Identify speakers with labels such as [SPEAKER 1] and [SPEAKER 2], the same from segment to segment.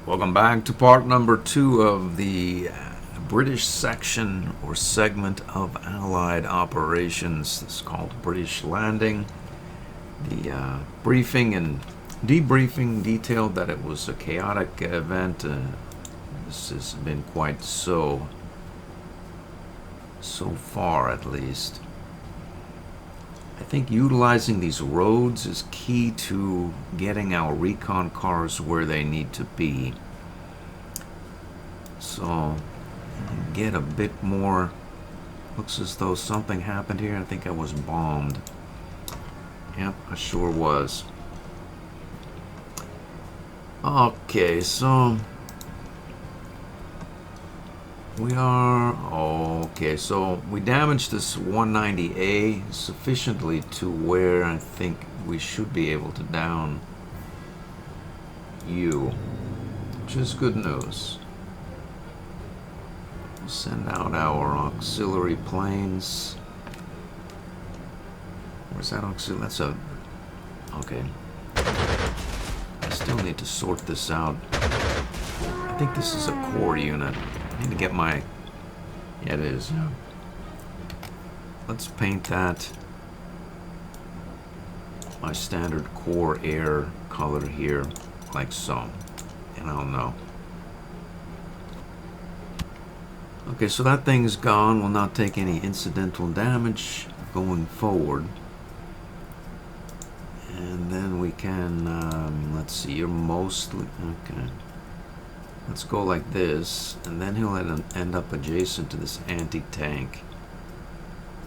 [SPEAKER 1] Welcome back to part number 2 of the British section or segment of Allied operations. This is called British Landing. The briefing and debriefing detailed that it was a chaotic event. This has been quite so far, at least. I think utilizing these roads is key to getting our recon cars where they need to be. So, get a bit more. Looks as though something happened here. I think I was bombed. Yep, I sure was. Okay, so we are okay. So we damaged this 190A sufficiently to where I think we should be able to down you, which is good news. We'll send out our auxiliary planes. Where's that auxiliary? That's a okay. I still need to sort this out. I think this is a core unit. I need to get my... Yeah, it is. Yeah. Let's paint that my standard core air color here, like so. And I'll know. Okay, so that thing's gone. Will not take any incidental damage going forward. And then we can, let's see, you're mostly... Okay. Let's go like this, and then he'll end up adjacent to this anti-tank.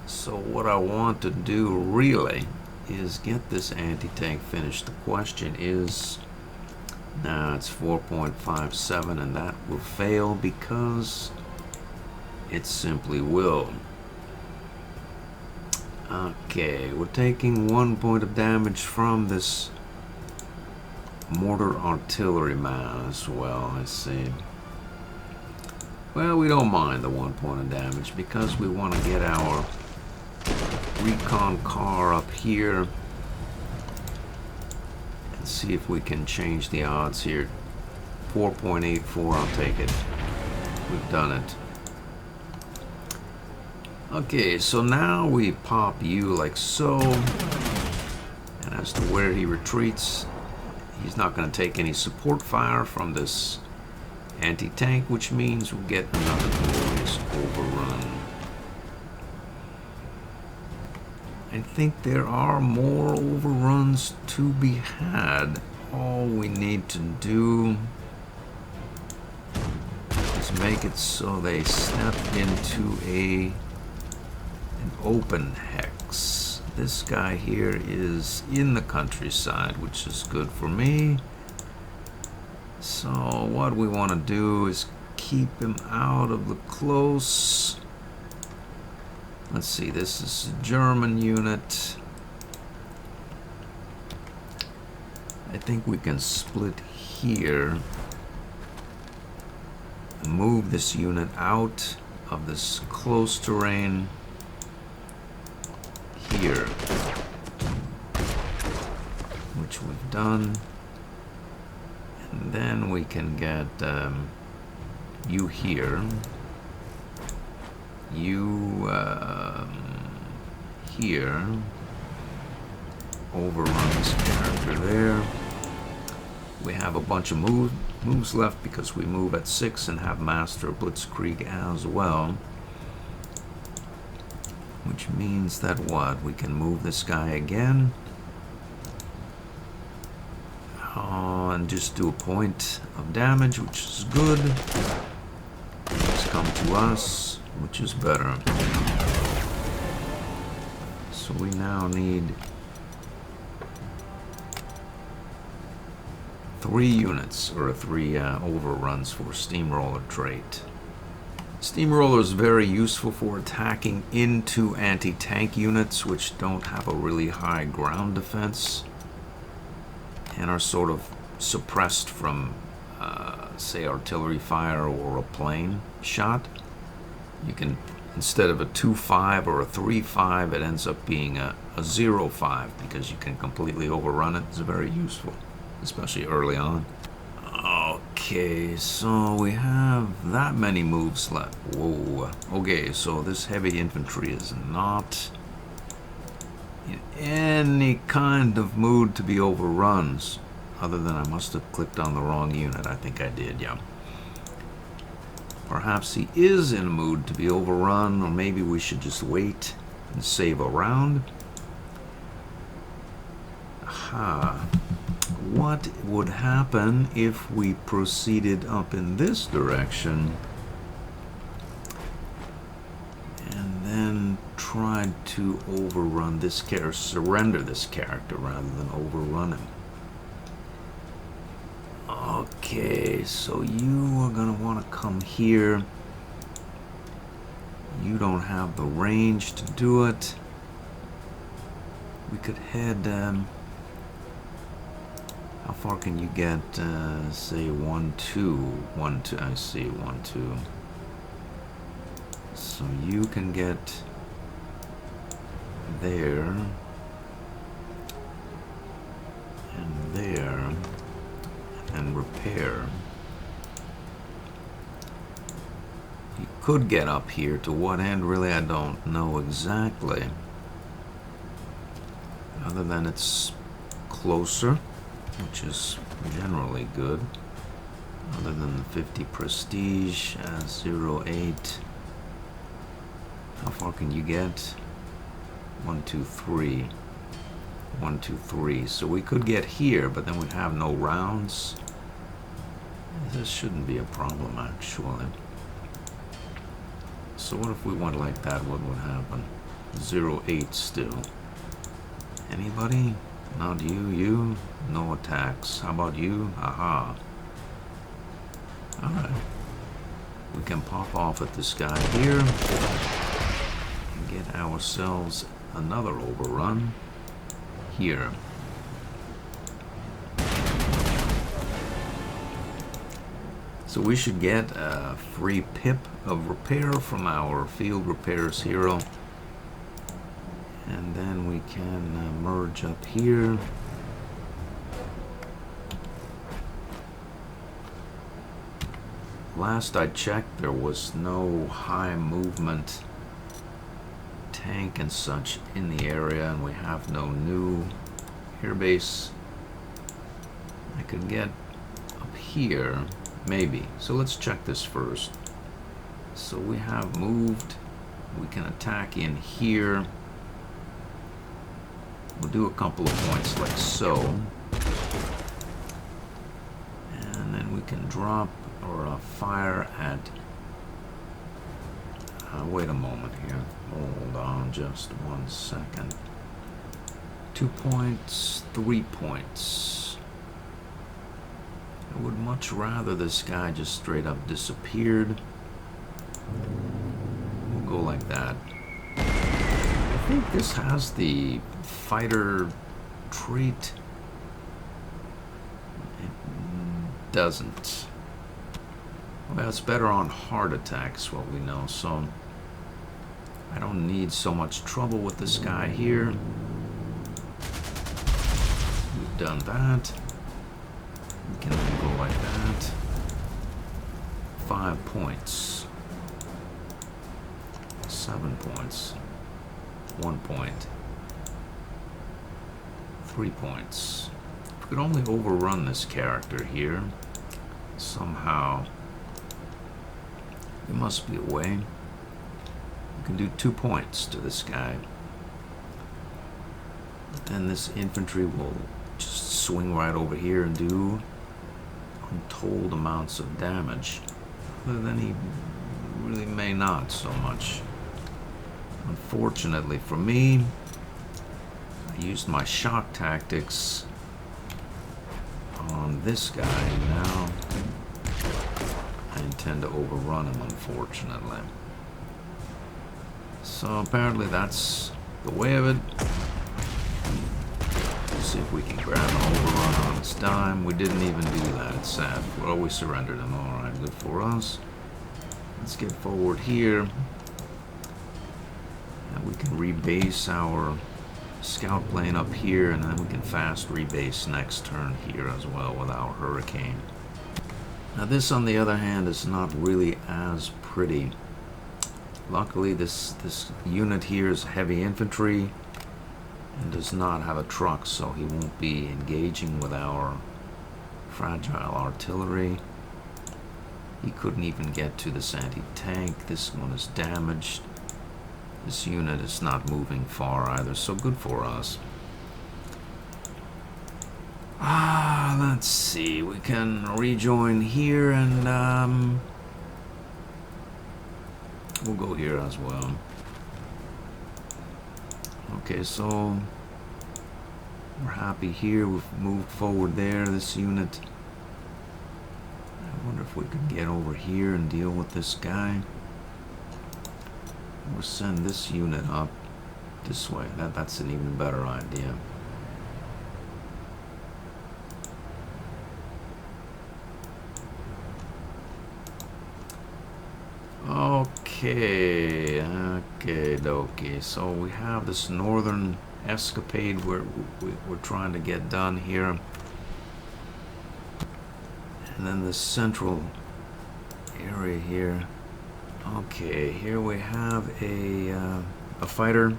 [SPEAKER 1] So what I want to do really is get this anti-tank finished. The question is, nah, it's 4.57, and that will fail because it simply will. Okay, we're taking 1 point of damage from this mortar artillery man as well, I see. Well, we don't mind the 1 point of damage because we want to get our recon car up here and see if we can change the odds here. 4.84, I'll take it. We've done it. Okay, so now we pop you like so, and as to where he retreats, he's not going to take any support fire from this anti-tank, which means we'll get another glorious overrun. I think there are more overruns to be had. All we need to do is make it so they step into an open hex. This guy here is in the countryside, which is good for me. So what we want to do is keep him out of the close. Let's see, this is a German unit. I think we can split here and move this unit out of this close terrain here, which we've done, and then we can get you here, you here, overrun this character there. We have a bunch of moves left because we move at 6 and have Master Blitzkrieg as well. Which means that what? We can move this guy again. And just do a point of damage, which is good. He's come to us, which is better. So we now need 3 units, or 3 overruns for Steamroller trait. Steamroller is very useful for attacking into anti-tank units which don't have a really high ground defense and are sort of suppressed from, say, artillery fire or a plane shot. You can, instead of a 2-5 or a 3-5, it ends up being a 0-5 because you can completely overrun it. It's very useful, especially early on. Okay. Okay, so we have that many moves left. Whoa. Okay, so this heavy infantry is not in any kind of mood to be overrun. Other than I must have clicked on the wrong unit. I think I did, yeah. Perhaps he is in a mood to be overrun, or maybe we should just wait and save a round. Aha. What would happen if we proceeded up in this direction and then tried to overrun this character, surrender this character rather than overrun him? Okay, so you are going to want to come here. You don't have the range to do it. We could head... how far can you get, say, 1, 2, 1, 2, I see, 1, 2. So you can get there, and there, and repair. You could get up here. To what end, really, I don't know exactly. Other than it's closer, which is generally good. Other than the 50 prestige, 08. How far can you get? 1, 2, 3. 1, 2, 3. So we could get here, but then we'd have no rounds. This shouldn't be a problem, actually. So what if we went like that? What would happen? 08 still. Anybody? Not you, you. No attacks. How about you? Aha. Alright. We can pop off at this guy here and get ourselves another overrun here. So we should get a free pip of repair from our field repairs hero. And then we can merge up here. Last I checked, there was no high movement tank and such in the area, and we have no new airbase. I could get up here, maybe. So let's check this first. So we have moved. We can attack in here. We'll do a couple of points like so. And then we can drop or fire at... wait a moment here. Hold on just 1 second. 2 points, 3 points. I would much rather this guy just straight up disappeared. We'll go like that. I think this has the fighter trait. It doesn't. Well, it's better on hard attacks, what we know, so I don't need so much trouble with this guy here. We've done that. We can go like that. 5 points. 7 points. 1 point. 3 points. If we could only overrun this character here somehow. There must be a way. We can do 2 points to this guy. But then this infantry will just swing right over here and do untold amounts of damage. But then he really may not so much. Unfortunately for me, I used my shock tactics on this guy, and now I intend to overrun him, unfortunately. So apparently that's the way of it. Let's see if we can grab an overrun on its dime. We didn't even do that. It's sad. Well, we surrendered him. Alright, good for us. Let's get forward here. And we can rebase our scout plane up here, and then we can fast rebase next turn here as well with our hurricane. Now this, on the other hand, is not really as pretty. Luckily, this unit here is heavy infantry and does not have a truck, so he won't be engaging with our fragile artillery. He couldn't even get to this anti-tank. This one is damaged. This unit is not moving far either, so good for us. Let's see. We can rejoin here, and we'll go here as well. Okay, so we're happy here. We've moved forward there. This unit. I wonder if we could get over here and deal with this guy. Or send this unit up this way. That's an even better idea. Okay, dokie. So we have this northern escapade we're trying to get done here. And then the central area here. Okay, here we have a fighter.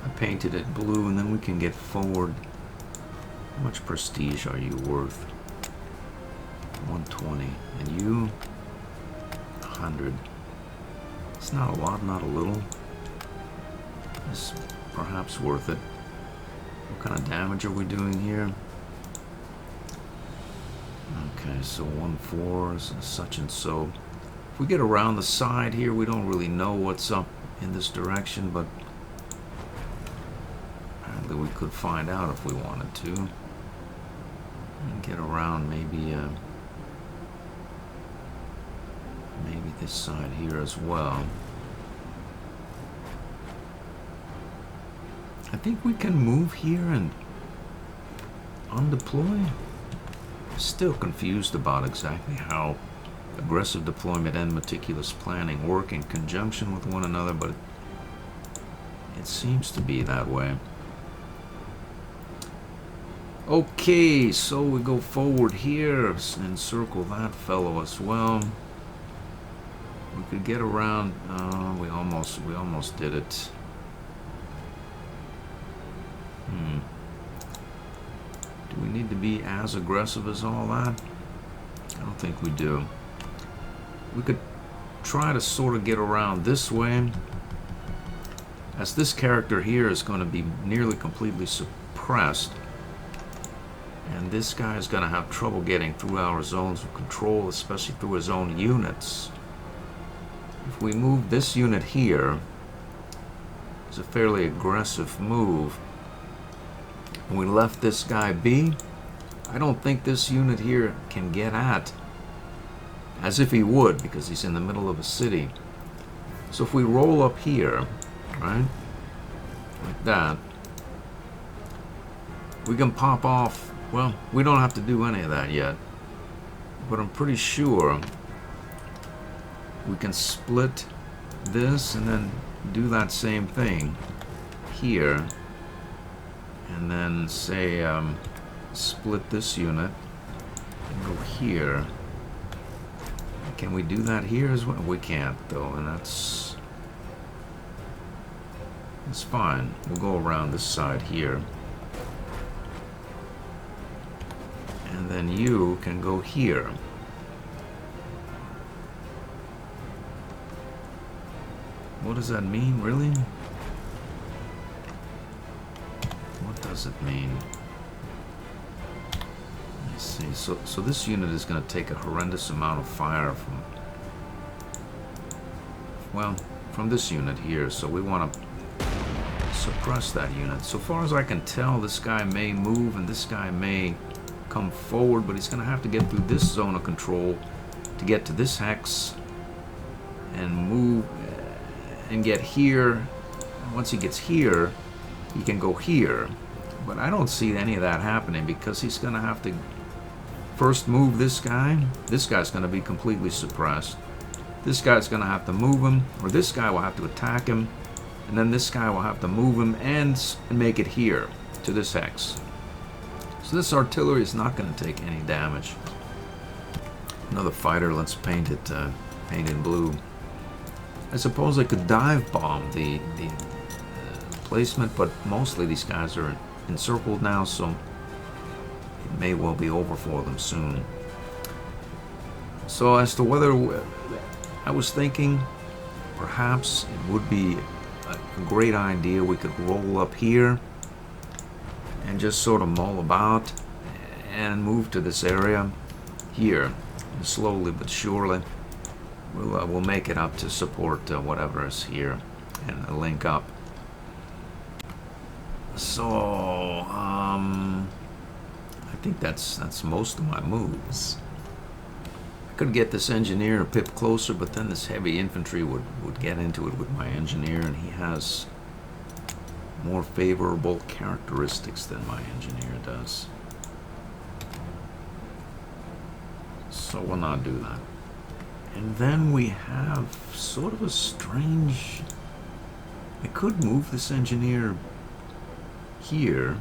[SPEAKER 1] I painted it blue, and then we can get forward. How much prestige are you worth? 120. And you? 100. It's not a lot, not a little. It's perhaps worth it. What kind of damage are we doing here? Okay, so 1-4 is such and so. If we get around the side here, we don't really know what's up in this direction, but apparently we could find out if we wanted to. And get around maybe maybe this side here as well. I think we can move here and undeploy. Still confused about exactly how aggressive deployment and meticulous planning work in conjunction with one another, but it seems to be that way. Okay, so we go forward here and circle that fellow as well. We could get around. We almost did it. Do we need to be as aggressive as all that? I don't think we do. We could try to sort of get around this way, as this character here is going to be nearly completely suppressed, and this guy is going to have trouble getting through our zones of control, especially through his own units. If we move this unit here, it's a fairly aggressive move. And we left this guy be. I don't think this unit here can get at, as if he would, because he's in the middle of a city. So if we roll up here, right, like that, we can pop off. Well, we don't have to do any of that yet, but I'm pretty sure we can split this and then do that same thing here, and then say split this unit and go here. Can we do that here as well? We can't though, and that's fine. We'll go around this side here, and then you can go here. What does that mean, really? What does it mean? Let's see. So this unit is going to take a horrendous amount of fire from this unit here. So we want to suppress that unit. So far as I can tell, this guy may move and this guy may come forward, but he's going to have to get through this zone of control to get to this hex and move and get here. Once he gets here, he can go here, but I don't see any of that happening because he's going to have to first move this guy. This guy's going to be completely suppressed. This guy's going to have to move him, or this guy will have to attack him, and then this guy will have to move him and make it here to this hex. So this artillery is not going to take any damage. Another fighter. Let's paint it. Paint in blue. I suppose I could dive bomb the placement, but mostly these guys are encircled now, so it may well be over for them soon. So as to whether I was thinking perhaps it would be a great idea we could roll up here and just sort of mull about and move to this area here, and slowly but surely we'll make it up to support whatever is here and link up. So I think that's most of my moves. I could get this engineer a pip closer, but then this heavy infantry would get into it with my engineer, and he has more favorable characteristics than my engineer does. So we'll not do that. And then we have sort of a strange... I could move this engineer here.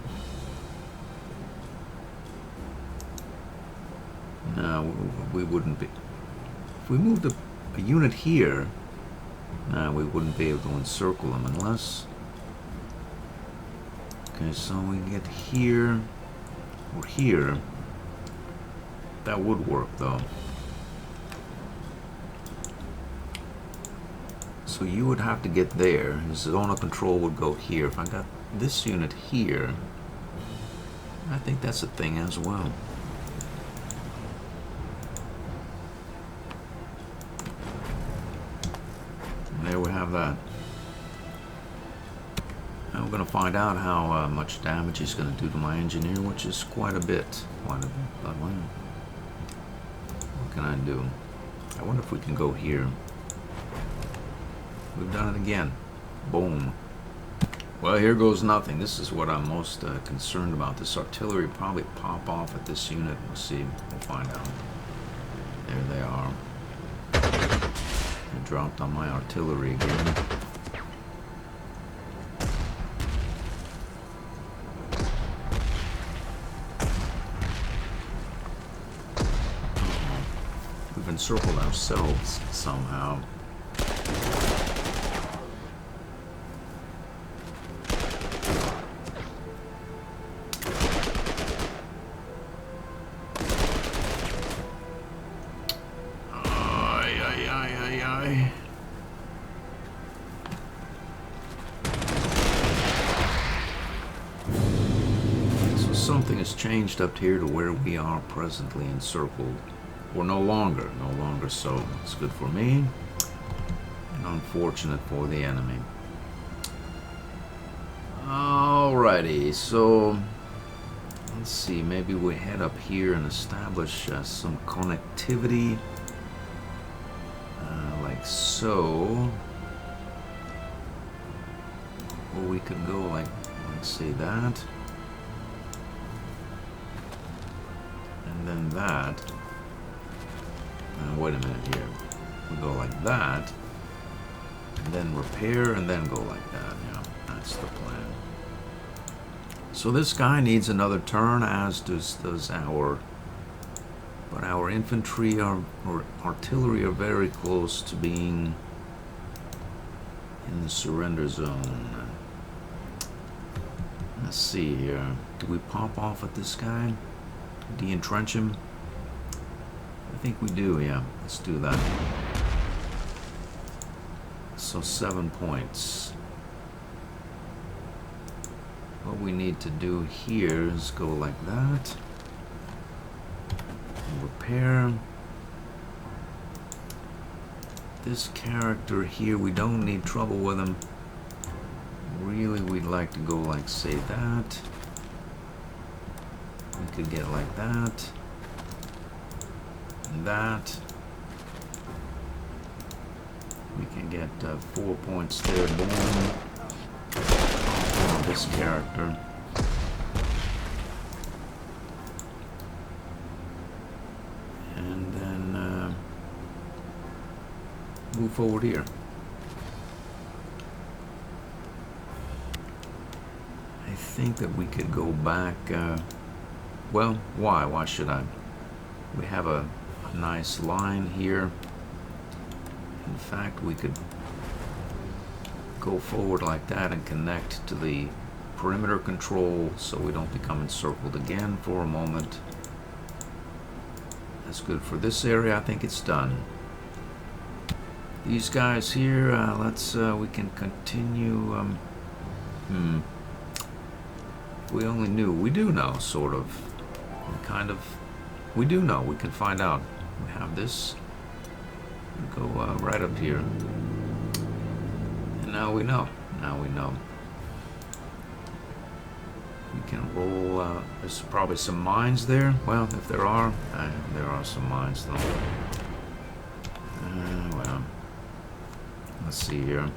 [SPEAKER 1] No, we wouldn't be. If we moved a unit here, no, we wouldn't be able to encircle them unless... Okay, so we get here or here. That would work though. So you would have to get there. His zone of control would go here. If I got this unit here, I think that's a thing as well. And there we have that. Now we're going to find out how much damage he's going to do to my engineer, which is quite a bit. Quite a bit, but well, what can I do? I wonder if we can go here. We've done it again. Boom. Well, here goes nothing. This is what I'm most concerned about. This artillery probably pop off at this unit. We'll see. We'll find out. There they are. I dropped on my artillery again. We've encircled ourselves somehow. Something has changed up here to where we are presently encircled. Or no longer so. It's good for me and unfortunate for the enemy. Alrighty, so let's see, maybe we head up here and establish some connectivity like so. Or we could go like, let's say that. And then that. Now wait a minute here. We go like that. And then repair and then go like that. Yeah, that's the plan. So this guy needs another turn, as does our... But our infantry or artillery are very close to being in the surrender zone. Let's see here. Do we pop off at this guy? De-entrench him? I think we do, yeah. Let's do that. So 7 points. What we need to do here is go like that. And repair. This character here, we don't need trouble with him. Really, we'd like to go like, say, that. We could get like that. And that. We can get 4 points there, boom. Oh, this character. And then move forward here. I think that we could go back, well, why should I? We have a nice line here. In fact, we could go forward like that and connect to the perimeter control so we don't become encircled again for a moment. That's good for this area. I think it's done. These guys here, we can continue. We only knew. We do know, sort of. We do know. We can find out. We have this. We go right up here. And now we know. Now we know. We can roll. There's probably some mines there. Well, if there are some mines though. Well, let's see here.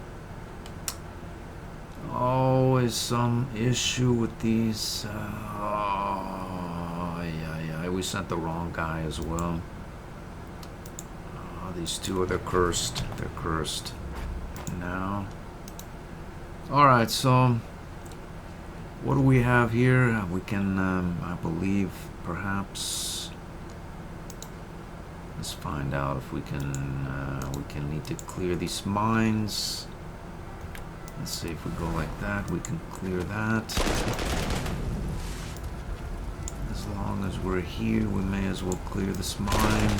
[SPEAKER 1] Always some issue with these. We sent the wrong guy as well. These two they're cursed. They're cursed. Now. Alright, so what do we have here? We can, I believe, perhaps. Let's find out if we can need to clear these mines. Let's see if we go like that, we can clear that. As long as we're here, we may as well clear this mine.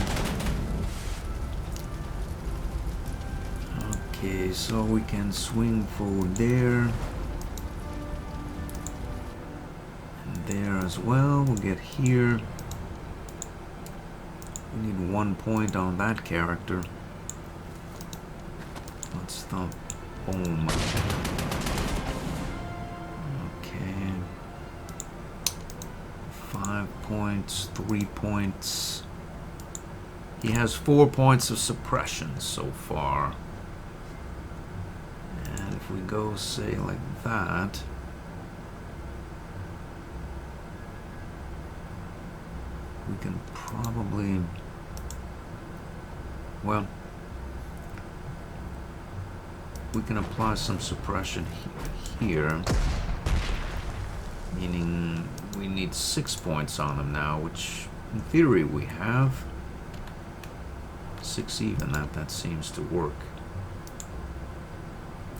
[SPEAKER 1] Okay, so we can swing forward there. And there as well. We'll get here. We need 1 point on that character. Let's thump. Boom. Okay. 5 points, 3 points. He has 4 points of suppression so far. And if we go, say, like that, we can probably, well, we can apply some suppression here, meaning we need 6 points on him now, which in theory we have. 6 even, that seems to work.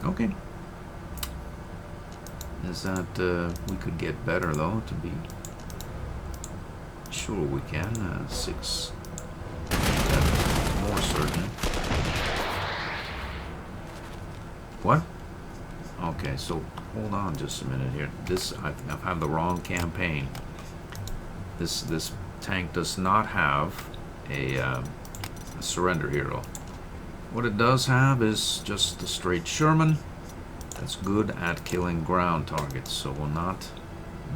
[SPEAKER 1] Okay. Is that, we could get better though, to be sure we can. 6, more certain. What? Okay, so hold on just a minute here. I've had the wrong campaign. This tank does not have a surrender hero. What it does have is just a straight Sherman that's good at killing ground targets, so we'll not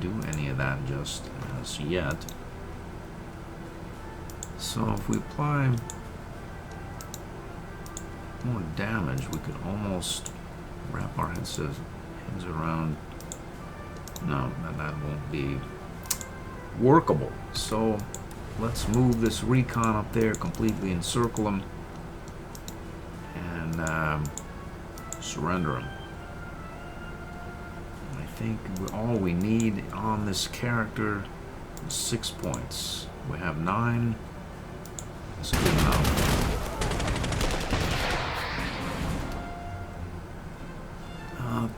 [SPEAKER 1] do any of that just as yet. So if we apply more damage, we could almost wrap our heads around. No, that won't be workable. So let's move this recon up there, completely encircle him, and surrender him. I think all we need on this character is 6 points. We have 9. That's good enough.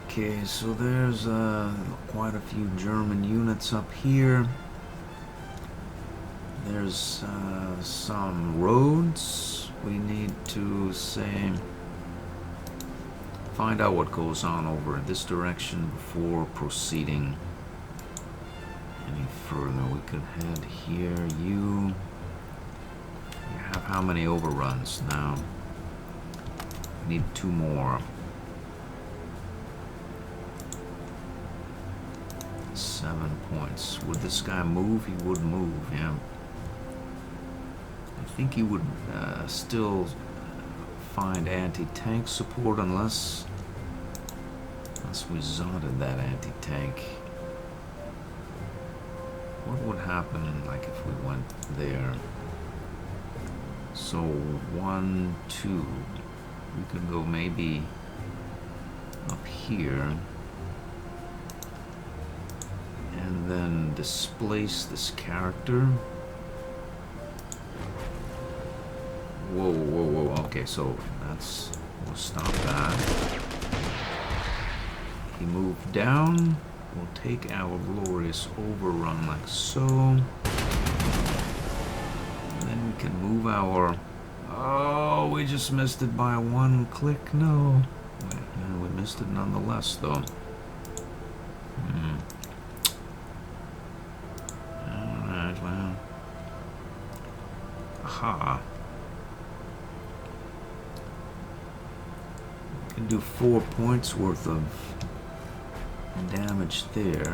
[SPEAKER 1] Okay, so there's quite a few German units up here. There's some roads. We need to find out what goes on over in this direction before proceeding any further. We could head here. You have how many overruns now? We need 2 more. 7 points. Would this guy move? He would move, yeah. I think he would still find anti-tank support unless we zotted that anti-tank. What would happen like if we went there? So 1, 2. We could go maybe up here and then displace this character. Whoa, whoa, whoa. Okay, so that's... We'll stop that. He moved down. We'll take our glorious overrun like so. And then we can move our... Oh, we just missed it by one click. No. We missed it nonetheless, though. Alright, well. Aha. We can do 4 points worth of damage there.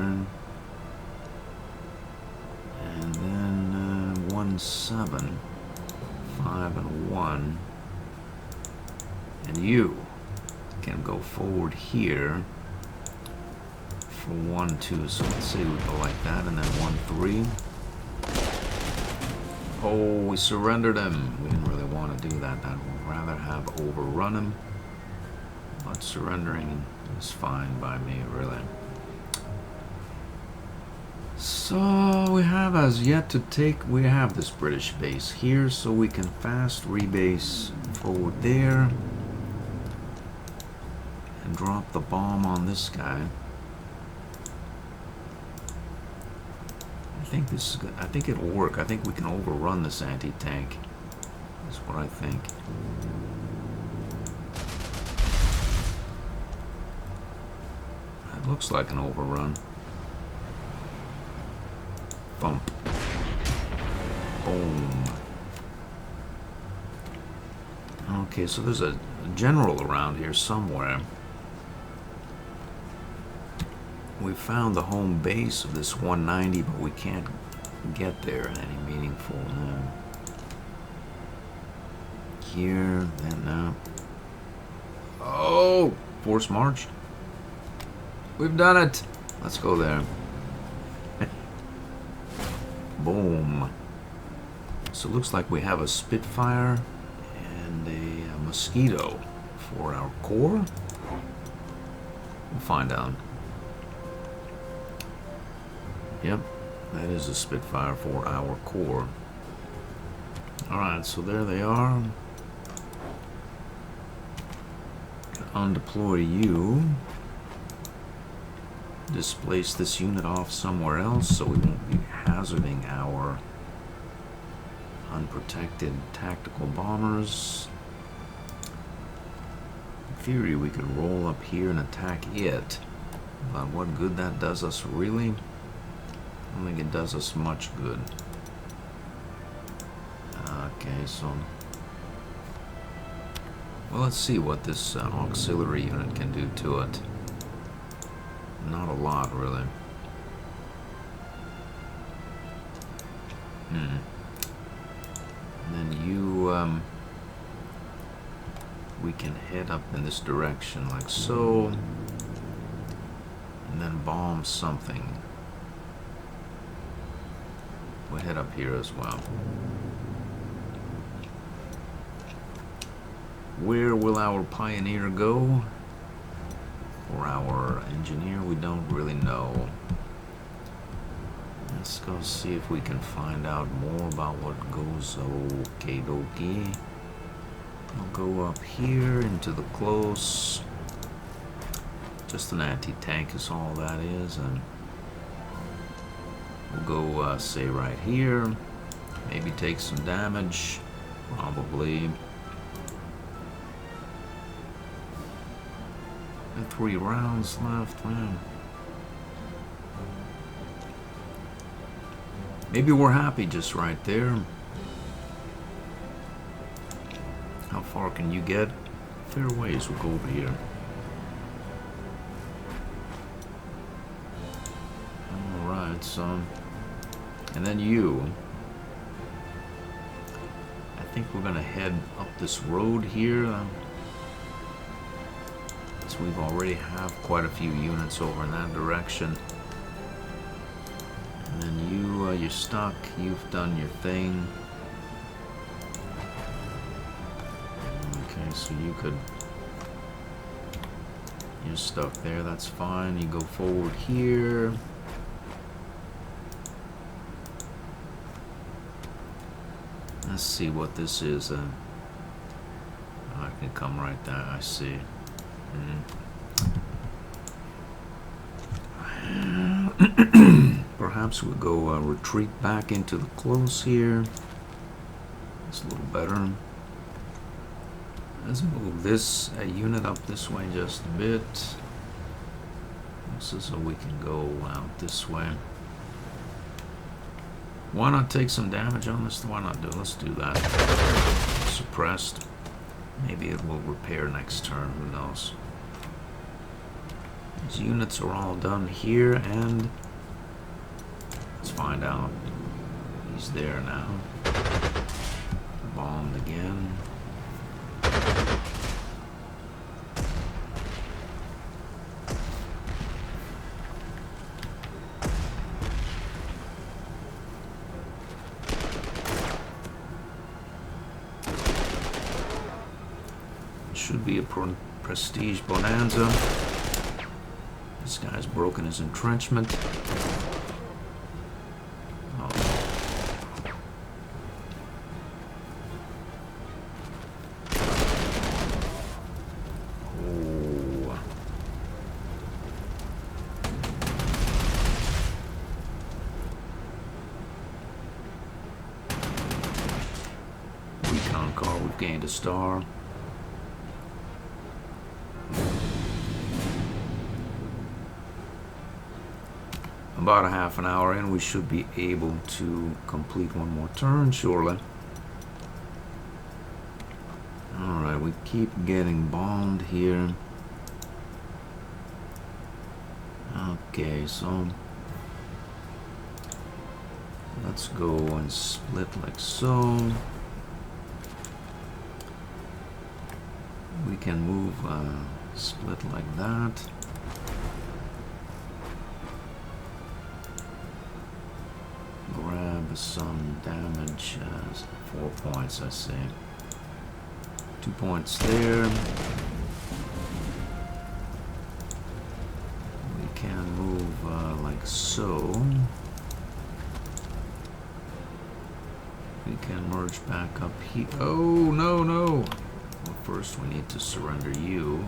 [SPEAKER 1] And then 1, 7. 5 and 1. And you can go forward here for 1, 2. So let's say we go like that, and then 1, 3. Oh, we surrendered him. We didn't really want to do that. I'd rather have overrun him. But surrendering is fine by me, really. So we have as yet to take, we have this British base here, so we can fast rebase forward there and drop the bomb on this guy. I think this is good. I think it'll work. I think we can overrun this anti-tank. That's what I think. It looks like an overrun. Bump. Boom. Okay, so there's a general around here somewhere. We found the home base of this 190, but we can't get there in any meaningful manner. Here, then oh! Force march. We've done it! Let's go there. Boom. So it looks like we have a Spitfire and a Mosquito for our core. We'll find out. Yep, that is a Spitfire for our core. Alright, so there they are. Undeploy you. Displace this unit off somewhere else so we won't be hazarding our unprotected tactical bombers. In theory, we could roll up here and attack it, but what good that does us really? I don't think it does us much good. Okay, so well, let's see what this auxiliary unit can do to it. Not a lot, really. And then you, we can head up in this direction like so, and then bomb something. We'll head up here as well. Where will our pioneer go? Or our engineer? We don't really know. Let's go see if we can find out more about what goes. Okay, dokie. We'll go up here into the close. Just an anti-tank is all that is, and we'll go say right here. Maybe take some damage. Probably. 3 rounds left, man. Maybe we're happy just right there. How far can you get? Fair ways, we'll go over here. Alright, so... And then you... I think we're gonna head up this road here. We've already have quite a few units over in that direction. And then you're stuck. You've done your thing. Okay, so you're stuck there. That's fine. You go forward here. Let's see what this is. I can come right there, I see. Perhaps we'll go retreat back into the close here. It's a little better. Let's move this unit up this way just a bit. So we can go out this way. Why not take some damage on this? Why not do? Let's do that. Suppressed. Maybe it will repair next turn. Who knows? These units are all done here, and let's find out. He's there now. Bombed again. Should be a prestige bonanza. This guy's broken his entrenchment. Oh. Oh. Recon car, we've gained a star. About a half an hour in, we should be able to complete one more turn, surely. Alright, we keep getting bombed here. Okay, so let's go and split like so. We can move, split like that. Grab some damage, 4 points, I see. 2 points there. We can move like so. We can merge back up here. Oh, no, no. Well, first we need to surrender you.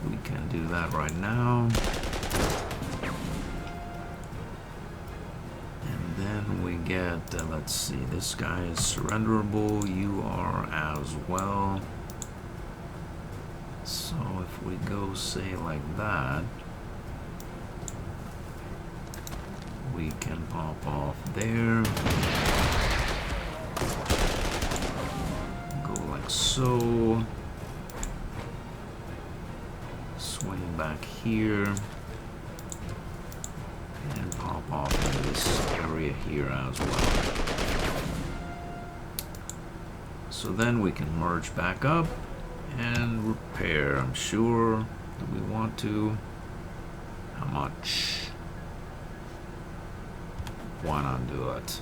[SPEAKER 1] We can do that right now. We get, let's see, this guy is surrenderable, you are as well. So if we go, say, like that, we can pop off there. Go like so. Swing back here. And pop off into this area here as well. So then we can merge back up and repair, I'm sure. Do we want to? How much? Why not do it?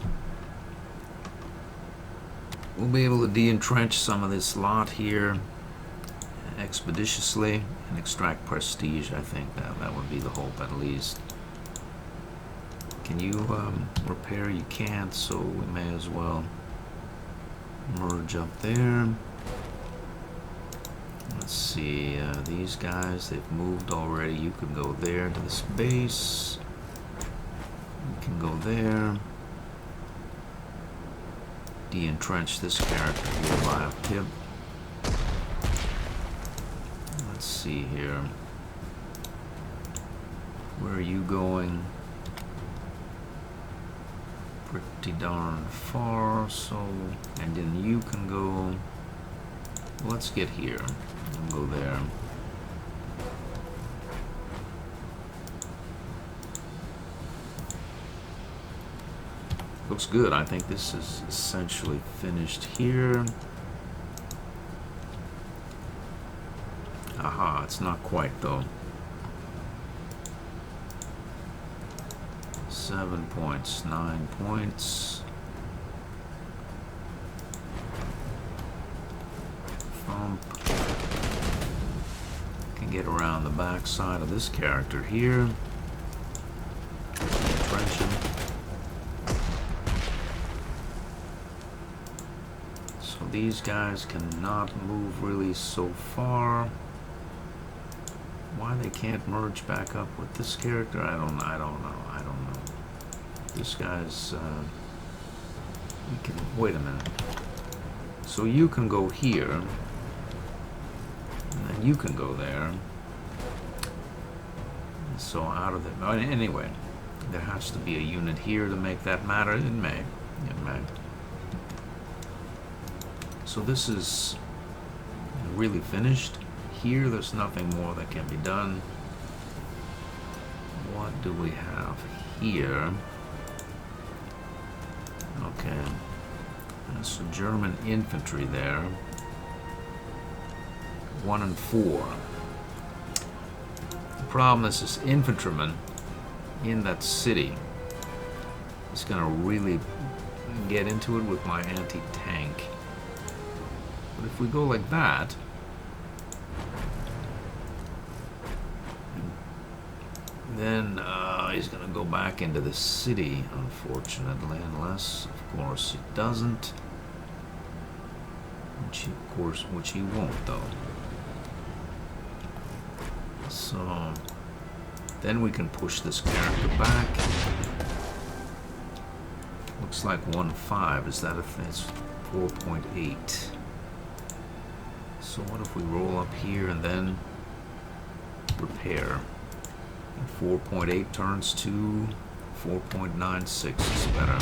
[SPEAKER 1] We'll be able to de-entrench some of this lot here expeditiously and extract prestige. I think that would be the hope, at least. Can you repair? You can't, so we may as well merge up there. Let's see, these guys, they've moved already. You can go there to this base. You can go there. De-entrench this character here by a pip. Let's see here. Where are you going? Pretty darn far, so, and then you can go, let's get here, and go there. Looks good. I think this is essentially finished here. Aha, it's not quite though. 7 points, 9 points. Thump. Can get around the back side of this character here. Entrenching. So So these guys cannot move really so far. Why they can't merge back up with this character, I don't know. This guy's, we can, wait a minute. So you can go here, and then you can go there. So out of the, anyway, there has to be a unit here to make that matter. It may. It may. So this is really finished. Here, there's nothing more that can be done. What do we have here? Okay. There's some German infantry there. 1 and 4. The problem is this infantryman in that city is going to really get into it with my anti-tank. But if we go like that, then he's going to go back into the city, unfortunately, unless, of course, he doesn't. Which he won't, though. So then we can push this character back. Looks like 1.5. Is that a thing? It's 4.8. So what if we roll up here and then repair? 4.8 turns to 4.96 is better.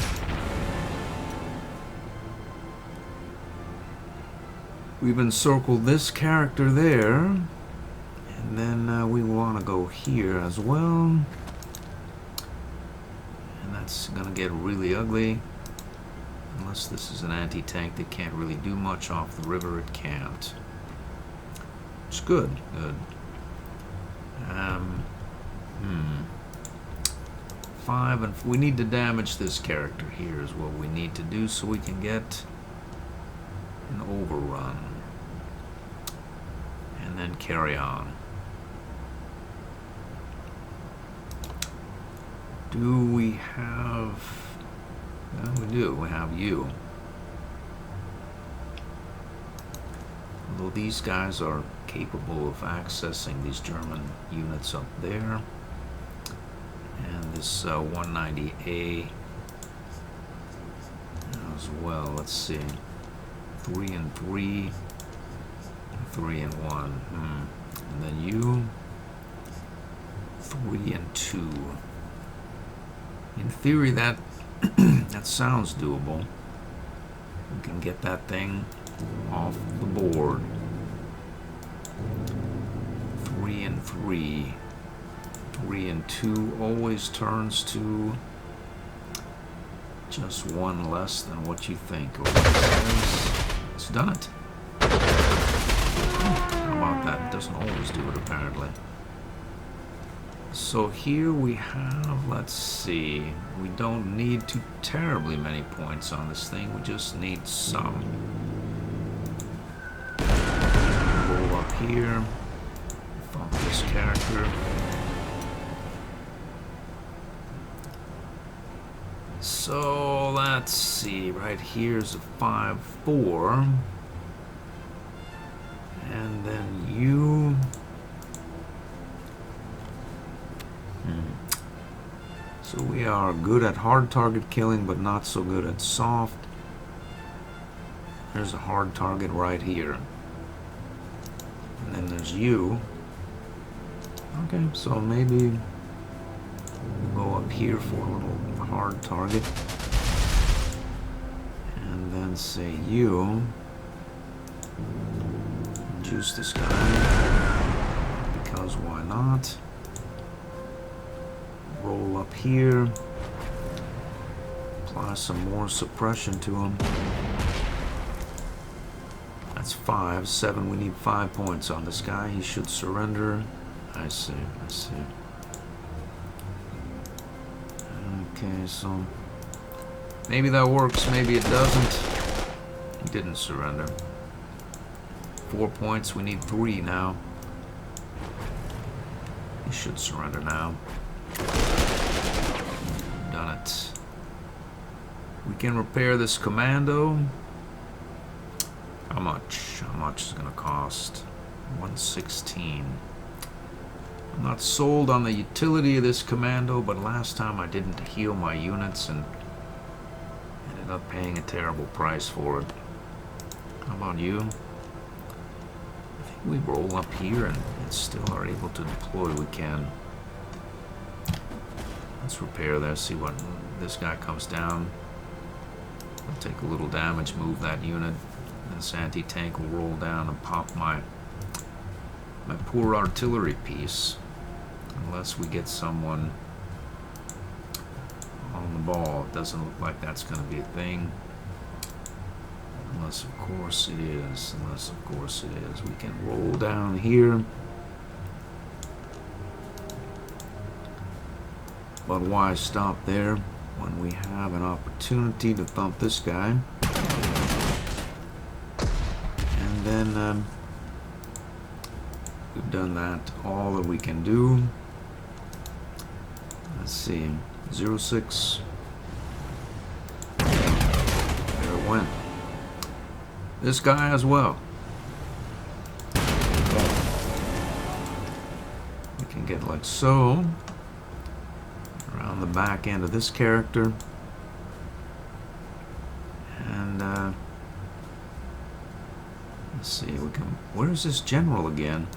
[SPEAKER 1] We've encircled this character there, and then we want to go here as well, and that's gonna get really ugly. Unless this is an anti-tank that can't really do much off the river, it can't. It's good, good. 5, and we need to damage this character here is what we need to do so we can get an overrun and then carry on. Do we have, well, we do, we have you. Although these guys are capable of accessing these German units up there. And this 190A as well. Let's see. 3 and 3. 3 and 1. And then you. 3 and 2. In theory, that that sounds doable. We can get that thing off the board. 3 and 3. 3 and 2 always turns to just 1 less than what you think. It's done it. How about that? It doesn't always do it, apparently. So here we have, let's see, we don't need too terribly many points on this thing. We just need some. Roll up here. Fuck this character. So let's see, right here's a 5-4, and then you. So we are good at hard target killing, but not so good at soft. There's a hard target right here, and then there's you. Okay, so maybe we'll go up here for a little hard target, and then say you juice this guy, because why not? Roll up here, apply some more suppression to him. That's 5, 7. We need 5 points on this guy. He should surrender. I see, I see. Okay, so maybe that works, maybe it doesn't. He didn't surrender. 4 points, we need 3 now. He should surrender now. Done it. We can repair this commando. How much? How much is it gonna cost? 116. I'm not sold on the utility of this commando, but last time I didn't heal my units and ended up paying a terrible price for it. How about you? I think we roll up here and still are able to deploy. We can. Let's repair there, see what this guy comes down. I'll take a little damage, move that unit. This anti-tank will roll down and pop my poor artillery piece. Unless we get someone on the ball. It doesn't look like that's going to be a thing. Unless, of course, it is. Unless, of course, it is. We can roll down here. But why stop there when we have an opportunity to thump this guy? And then we've done that all that we can do. Let's see. 06. There it went. This guy as well. We can get like so. Around the back end of this character. And let's see, we can. Where's this general again?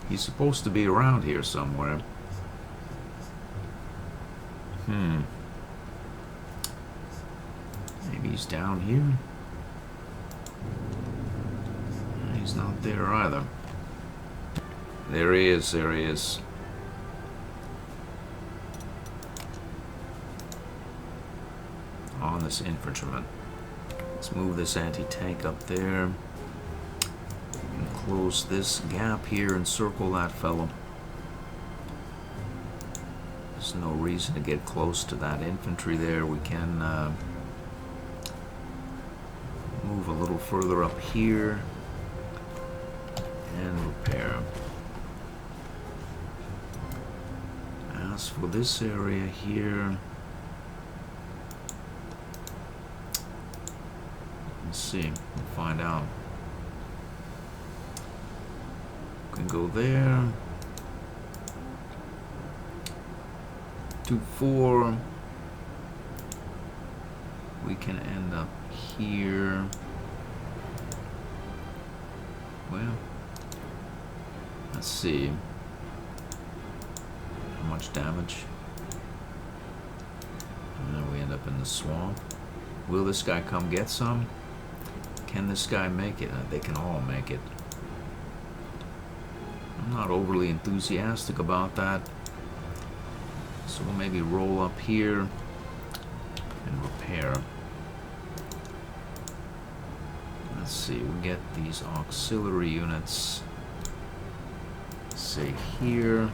[SPEAKER 1] He's supposed to be around here somewhere. Maybe he's down here. He's not there either. There he is, there he is. On this infantryman. Let's move this anti-tank up there. And close this gap here and circle that fellow. There's no reason to get close to that infantry there. We can move a little further up here and repair. As for this area here, let's see, we'll find out. We can go there. 2-4. We can end up here. Well, let's see. How much damage? And then we end up in the swamp. Will this guy come get some? Can this guy make it? They can all make it. I'm not overly enthusiastic about that. So we'll maybe roll up here and repair. Let's see, we get these auxiliary units, say here,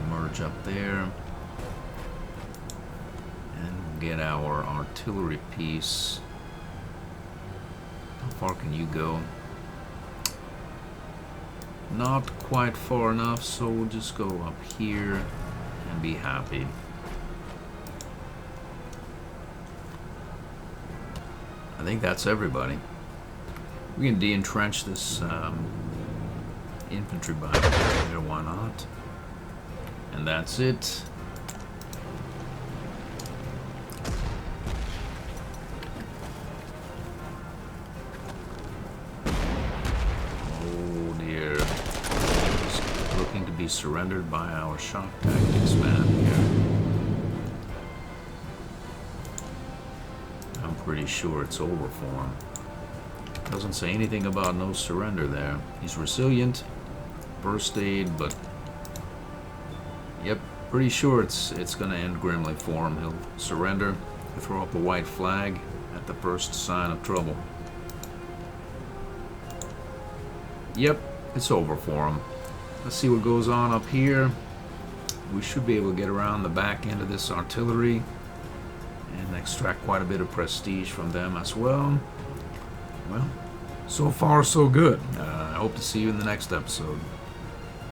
[SPEAKER 1] merge up there, and we'll get our artillery piece. How far can you go? Not quite far enough, so we'll just go up here and be happy. I think that's everybody. We can de-entrench this infantry by here, why not? And that's it. Be surrendered by our shock tactics man here. I'm pretty sure it's over for him. Doesn't say anything about no surrender there. He's resilient, first aid, but yep, pretty sure it's gonna end grimly for him. He'll surrender, throw up a white flag at the first sign of trouble. Yep, it's over for him. Let's see what goes on up here. We should be able to get around the back end of this artillery and extract quite a bit of prestige from them as well. Well, so far so good. I hope to see you in the next episode.